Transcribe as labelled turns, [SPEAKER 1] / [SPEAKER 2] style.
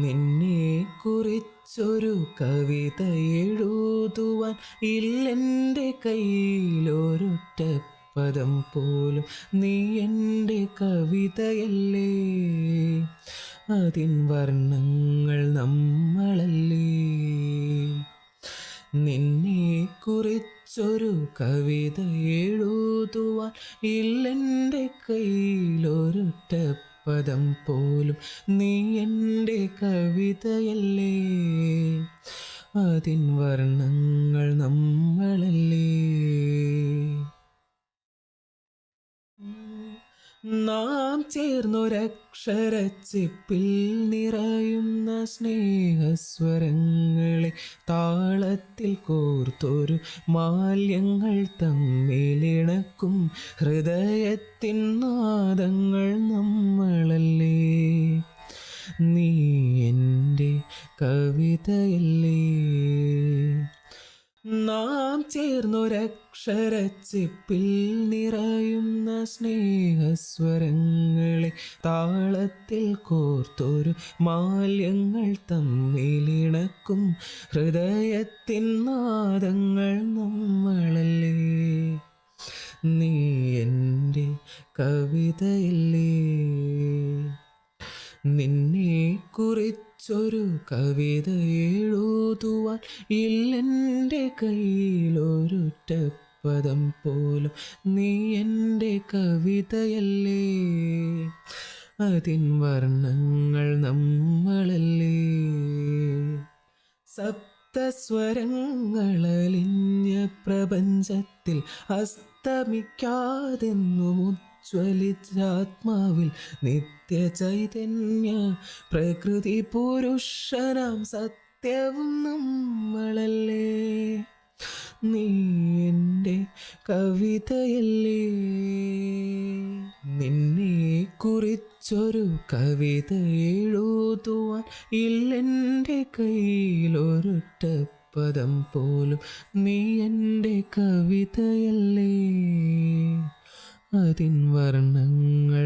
[SPEAKER 1] നിന്നെ കുറിച്ചൊരു കവിത എഴുതുവാൻ ഇല്ലെൻ്റെ കയ്യിലൊരൊറ്റ പദം പോലും. നീ എൻ്റെ കവിതയല്ലേ, അതിൻ വർണ്ണങ്ങൾ നമ്മളല്ലേ. നിന്നെ കുറിച്ചൊരു കവിത എഴുതുവാൻ ഇല്ലെൻ്റെ കയ്യിലൊരൊറ്റ പദം പോലും. നീ എൻ്റെ കവിതയല്ലേ, അതിൻ വർണ്ണങ്ങൾ നമ്മളല്ലേ. നാം ചേർന്നൊരക്ഷരച്ചിപ്പിൽ നിറയുന്ന സ്നേഹസ്വരങ്ങളെ താളത്തിൽ കോർത്തൊരു മാല്യങ്ങൾ തമ്മിലിണക്കും ഹൃദയത്തിൻ നാദങ്ങൾ നമ്മളല്ലേ. നീ എൻ്റെ കവിതയല്ലേ. നാം ചേർന്നൊരക്ഷരച്ചിപ്പിൽ നിറയുന്ന സ്നേഹസ്വരങ്ങളെ താളത്തിൽ കോർത്തൊരു മാല്യങ്ങൾ തമ്മിലിണക്കും ഹൃദയത്തിൻ നാദങ്ങൾ നമ്മളല്ലേ. നീ എൻ്റെ കവിതയല്ലേ. നിന്നെ കുറിച്ചൊരു കവിത എഴുതുവാൻ ഇല്ലെൻ്റെ കയ്യിലൊരൊറ്റ പദം പോലും. നീ എൻ്റെ കവിതയല്ലേ, അതിൻ വർണ്ണങ്ങൾ നമ്മളല്ലേ. സപ്തസ്വരങ്ങളലിഞ്ഞ പ്രപഞ്ചത്തിൽ അസ്തമിക്കാതെന്നും ജ്വലിച്ചാത്മാവിൽ നിത്യചൈതന്യ പ്രകൃതി പുരുഷനാം സത്യവും നമ്മളല്ലേ. നീ എൻ്റെ കവിതയല്ലേ. നിന്നെ കുറിച്ചൊരു കവിത എഴുതുവാൻ ഇല്ലെൻ്റെ കയ്യിലൊരൊറ്റ പദം പോലും. നീ എൻ്റെ കവിതയല്ലേ, അതിൻ വർണ്ണങ്ങൾ